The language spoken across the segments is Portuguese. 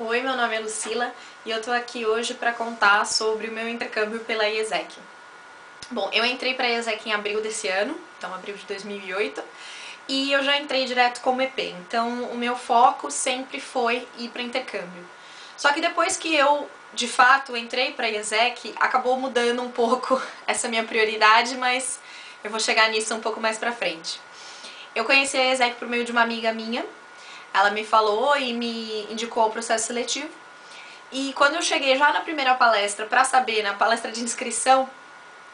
Oi, meu nome é Lucila e eu tô aqui hoje para contar sobre o meu intercâmbio pela IESEC. Bom, eu entrei para a IESEC em abril desse ano, então abril de 2008, e eu já entrei direto como EP, então o meu foco sempre foi ir para intercâmbio. Só que depois que eu, de fato, entrei para a IESEC, acabou mudando um pouco essa minha prioridade, mas eu vou chegar nisso um pouco mais pra frente. Eu conheci a IESEC por meio de uma amiga minha. Ela me falou e me indicou o processo seletivo. E quando eu cheguei já na primeira palestra para saber, na palestra de inscrição,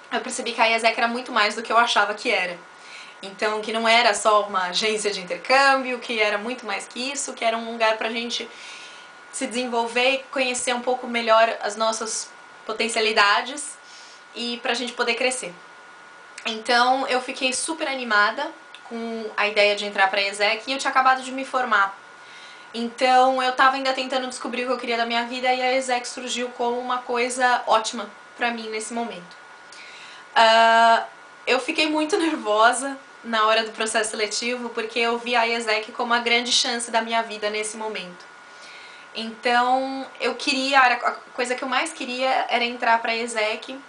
eu percebi que a IESEC era muito mais do que eu achava que era. Então, que não era só uma agência de intercâmbio, que era muito mais que isso, que era um lugar pra gente se desenvolver e conhecer um pouco melhor as nossas potencialidades e pra gente poder crescer. Então, eu fiquei super animada com a ideia de entrar para a IESEC e eu tinha acabado de me formar. Então eu tava ainda tentando descobrir o que eu queria da minha vida e a IESEC surgiu como uma coisa ótima pra mim nesse momento. Eu fiquei muito nervosa na hora do processo seletivo porque eu vi a IESEC como a grande chance da minha vida nesse momento. Então eu queria, a coisa que eu mais queria era entrar para a IESEC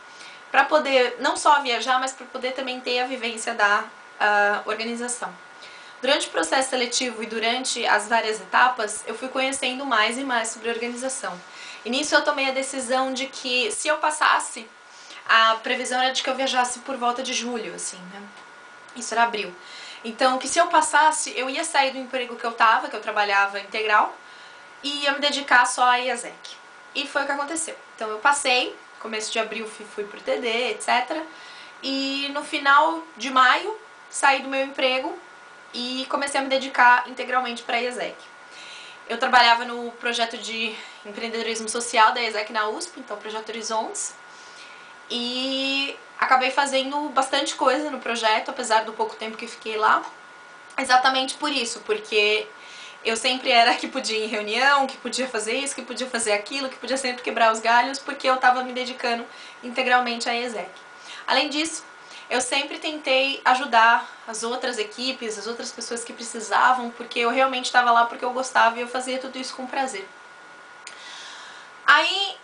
para poder não só viajar, mas para poder também ter a vivência da organização. Durante o processo seletivo e durante as várias etapas, eu fui conhecendo mais e mais sobre a organização. E nisso eu tomei a decisão de que, se eu passasse, a previsão era de que eu viajasse por volta de julho, assim, né? Isso era abril. Então, que se eu passasse, eu ia sair do emprego que eu trabalhava integral, e ia me dedicar só à IESEC. E foi o que aconteceu. Então eu passei, começo de abril fui pro TD, etc. E no final de maio, saí do meu emprego e comecei a me dedicar integralmente para a IESEC. Eu trabalhava no projeto de empreendedorismo social da IESEC na USP, então o projeto Horizontes, e acabei fazendo bastante coisa no projeto, apesar do pouco tempo que fiquei lá, exatamente por isso, porque eu sempre era que podia ir em reunião, que podia fazer isso, que podia fazer aquilo, que podia sempre quebrar os galhos, porque eu estava me dedicando integralmente à IESEC. Além disso, eu sempre tentei ajudar as outras equipes, as outras pessoas que precisavam, porque eu realmente estava lá porque eu gostava e eu fazia tudo isso com prazer. Aí,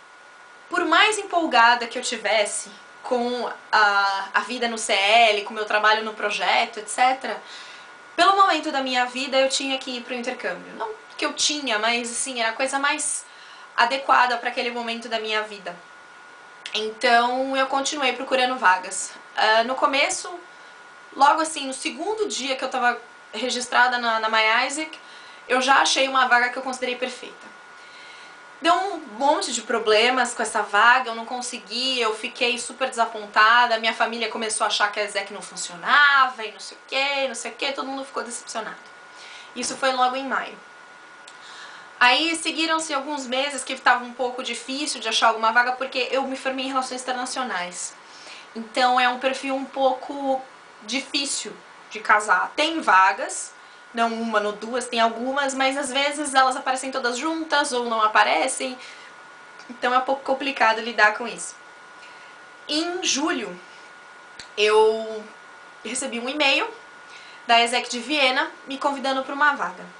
por mais empolgada que eu tivesse com a vida no CL, com o meu trabalho no projeto, etc., pelo momento da minha vida eu tinha que ir para o intercâmbio. Não que eu tinha, mas assim, era a coisa mais adequada para aquele momento da minha vida. Então eu continuei procurando vagas. No começo, logo assim, no segundo dia que eu estava registrada na MyISAAC, eu já achei uma vaga que eu considerei perfeita. Deu um monte de problemas com essa vaga, eu não consegui, eu fiquei super desapontada, minha família começou a achar que a IESEC não funcionava e não sei o que, todo mundo ficou decepcionado. Isso foi logo em maio. Aí seguiram-se alguns meses que estava um pouco difícil de achar alguma vaga porque eu me formei em Relações Internacionais. Então é um perfil um pouco difícil de casar. Tem vagas, não uma, não duas, tem algumas, mas às vezes elas aparecem todas juntas ou não aparecem. Então é um pouco complicado lidar com isso. Em julho eu recebi um e-mail da IESEC de Viena me convidando para uma vaga.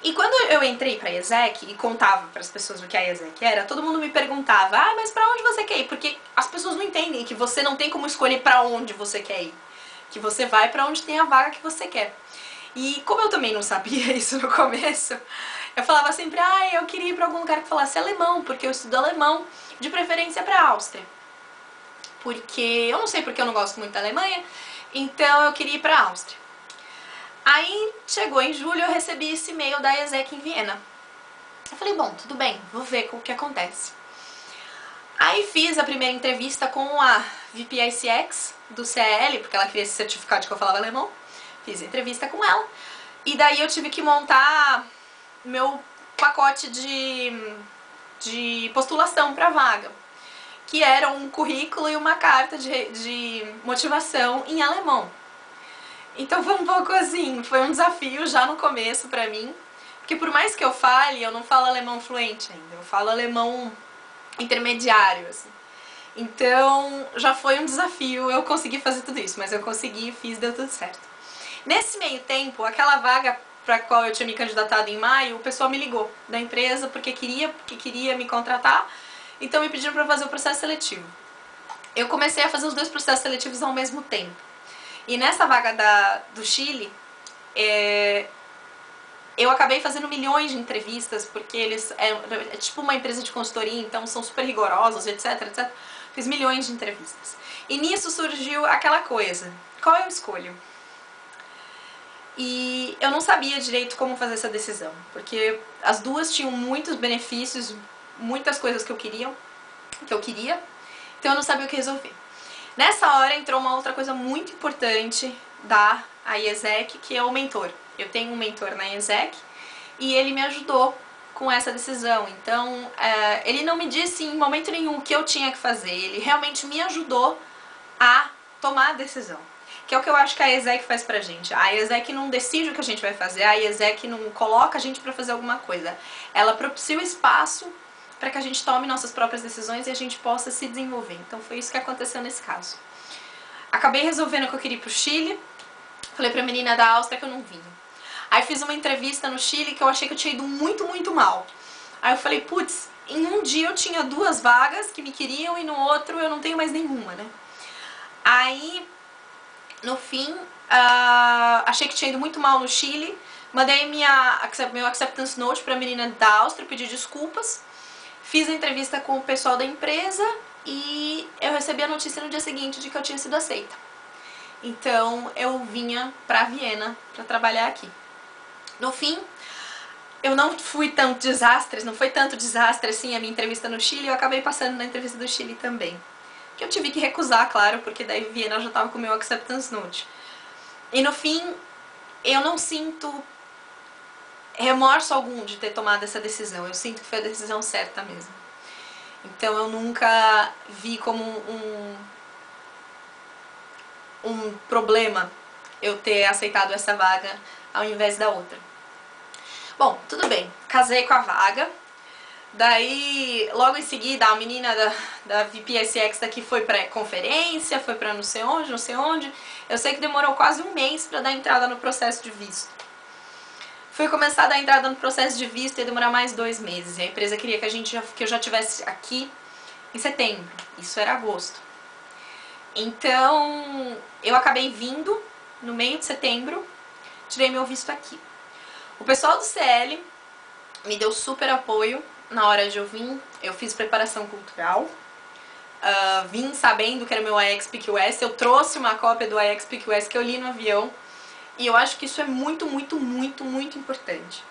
E quando eu entrei pra IESEC e contava para as pessoas o que a IESEC era, todo mundo me perguntava, mas pra onde você quer ir? Porque as pessoas não entendem que você não tem como escolher pra onde você quer ir. Que você vai pra onde tem a vaga que você quer. E como eu também não sabia isso no começo, eu falava sempre, eu queria ir pra algum lugar que falasse alemão, porque eu estudo alemão, de preferência pra Áustria. Porque eu não sei porque eu não gosto muito da Alemanha, então eu queria ir pra Áustria. Aí, chegou em julho, eu recebi esse e-mail da IESEC em Viena. Eu falei, bom, tudo bem, vou ver o que acontece. Aí fiz a primeira entrevista com a VPICX do CL, porque ela queria esse certificado de que eu falava alemão. Fiz a entrevista com ela. E daí eu tive que montar meu pacote de postulação para a vaga, que era um currículo e uma carta de motivação em alemão. Então foi um pouco assim, foi um desafio já no começo pra mim, porque por mais que eu fale, eu não falo alemão fluente ainda, eu falo alemão intermediário, assim. Então já foi um desafio eu conseguir fazer tudo isso, mas eu consegui, fiz, deu tudo certo. Nesse meio tempo, aquela vaga para qual eu tinha me candidatado em maio, o pessoal me ligou da empresa porque queria me contratar, então me pediram para fazer o processo seletivo. Eu comecei a fazer os dois processos seletivos ao mesmo tempo. E nessa vaga do Chile, eu acabei fazendo milhões de entrevistas, porque eles é tipo uma empresa de consultoria, então são super rigorosos, etc, etc. Fiz milhões de entrevistas. E nisso surgiu aquela coisa, qual eu escolho? E eu não sabia direito como fazer essa decisão, porque as duas tinham muitos benefícios, muitas coisas que eu queria, então eu não sabia o que resolver. Nessa hora entrou uma outra coisa muito importante da IESEC, que é o mentor. Eu tenho um mentor na IESEC e ele me ajudou com essa decisão. Então, ele não me disse em momento nenhum o que eu tinha que fazer, ele realmente me ajudou a tomar a decisão. Que é o que eu acho que a IESEC faz pra gente. A IESEC não decide o que a gente vai fazer, a IESEC não coloca a gente pra fazer alguma coisa. Ela propicia o espaço para que a gente tome nossas próprias decisões e a gente possa se desenvolver. Então foi isso que aconteceu nesse caso. Acabei resolvendo que eu queria ir pro Chile, falei pra menina da Áustria que eu não vinha. Aí fiz uma entrevista no Chile que eu achei que eu tinha ido muito, muito mal. Aí eu falei, putz, em um dia eu tinha 2 vagas que me queriam e no outro eu não tenho mais nenhuma, né? Aí, no fim, achei que tinha ido muito mal no Chile, mandei meu acceptance note pra menina da Áustria, pedi desculpas, fiz a entrevista com o pessoal da empresa e eu recebi a notícia no dia seguinte de que eu tinha sido aceita. Então eu vinha pra Viena pra trabalhar aqui. No fim, eu não fui tanto desastre, não foi tanto desastre assim a minha entrevista no Chile, eu acabei passando na entrevista do Chile também. Que eu tive que recusar, claro, porque daí Viena já tava com o meu acceptance note. E no fim, eu não sinto remorso algum de ter tomado essa decisão, eu sinto que foi a decisão certa mesmo. Então eu nunca vi como um problema eu ter aceitado essa vaga ao invés da outra. Bom, tudo bem, casei com a vaga, daí logo em seguida a menina da VPSX daqui foi pra conferência, foi pra não sei onde, eu sei que demorou quase um mês pra dar entrada no processo de visto. Fui começar a dar entrada no processo de visto e ia demorar mais 2 meses, e a empresa queria que eu já estivesse aqui em setembro, isso era agosto. Então eu acabei vindo no meio de setembro, tirei meu visto aqui. O pessoal do CL me deu super apoio na hora de eu vir, eu fiz preparação cultural, vim sabendo que era meu IELTS PQS, eu trouxe uma cópia do IELTS PQS que eu li no avião, e eu acho que isso é muito, muito, muito, muito importante.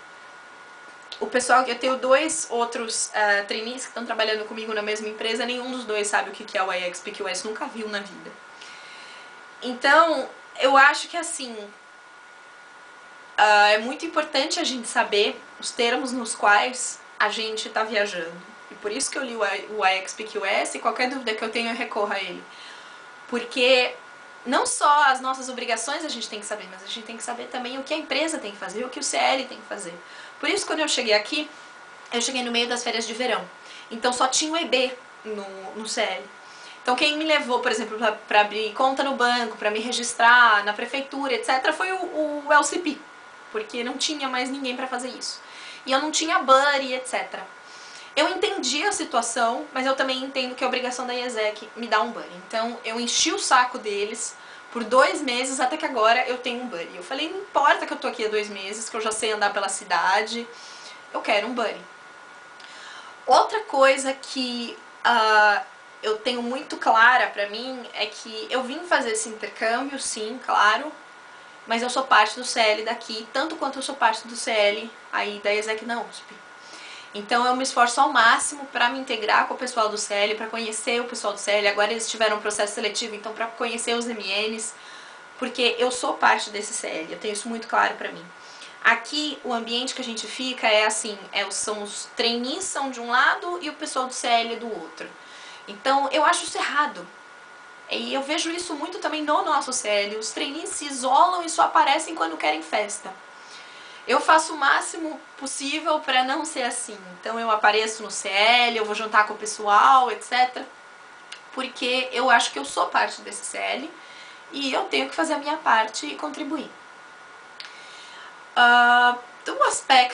O pessoal, eu tenho 2 outros trainees que estão trabalhando comigo na mesma empresa, nenhum dos 2 sabe o que é o IELTS PQS, nunca viu na vida. Então, eu acho que assim, é muito importante a gente saber os termos nos quais a gente está viajando. E por isso que eu li o IELTS PQS e qualquer dúvida que eu tenho eu recorro a ele. Porque não só as nossas obrigações a gente tem que saber, mas a gente tem que saber também o que a empresa tem que fazer, o que o CL tem que fazer. Por isso, quando eu cheguei aqui, eu cheguei no meio das férias de verão. Então só tinha o EB no CL. Então quem me levou, por exemplo, para abrir conta no banco, para me registrar na prefeitura, etc., foi o LCP. Porque não tinha mais ninguém para fazer isso. E eu não tinha buddy, etc. Eu entendi a situação, mas eu também entendo que é obrigação da IESEC me dar um buddy. Então eu enchi o saco deles por 2 meses, até que agora eu tenho um buddy. Eu falei, não importa que eu tô aqui há 2 meses, que eu já sei andar pela cidade, eu quero um buddy. Outra coisa que eu tenho muito clara pra mim é que eu vim fazer esse intercâmbio, sim, claro, mas eu sou parte do CL daqui, tanto quanto eu sou parte do CL aí da IESEC na USP. Então eu me esforço ao máximo para me integrar com o pessoal do CL, para conhecer o pessoal do CL. Agora eles tiveram um processo seletivo, então para conhecer os MNs, porque eu sou parte desse CL, eu tenho isso muito claro para mim. Aqui o ambiente que a gente fica é assim, são os trainees são de um lado e o pessoal do CL do outro. Então eu acho isso errado. E eu vejo isso muito também no nosso CL, os trainees se isolam e só aparecem quando querem festa. Eu faço o máximo possível para não ser assim. Então eu apareço no CL, eu vou jantar com o pessoal, etc. Porque eu acho que eu sou parte desse CL e eu tenho que fazer a minha parte e contribuir. um aspecto